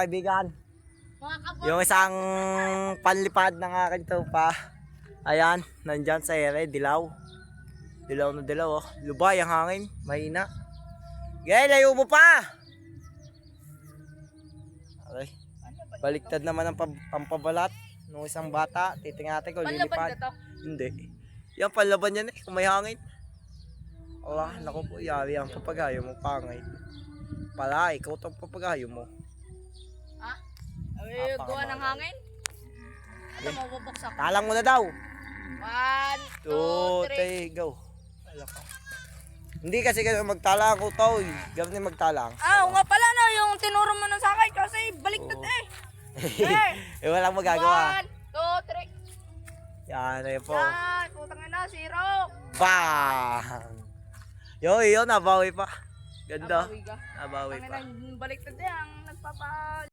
Kaibigan, yung isang panlipad ng aking tupa. Ayan, nandyan sa ere, dilaw. Dilaw na dilaw, oh. Lubay ang hangin, mahina. Gaya, layo mo pa! Okay. Baliktad naman ang pampabalat ng isang bata. Titingnan ko, lilipad. Hindi. Yan, panlaban yan eh, kung may hangin. Wala, naku po, yari ang papagayo mo, pangay. Pala, ikaw itong papagayo mo. Ha? Ay, gawa ng hangin? Ano, mabubuksak? Talang mo na daw. 1, 2, 3. 2, 3, go. Hindi kasi ganun magtalang ko to. Gawin na magtalang. Ah, nga pala no, yung tinuro mo na sa akin kasi baliktad eh. Eh, walang magagawa. 1, 2, 3. Yan, ayun po. Yan, putang ina, 0. Bang! Yo, nabawi pa. Ganda. Nabawi ka. Nabawi pa. Baliktad yan.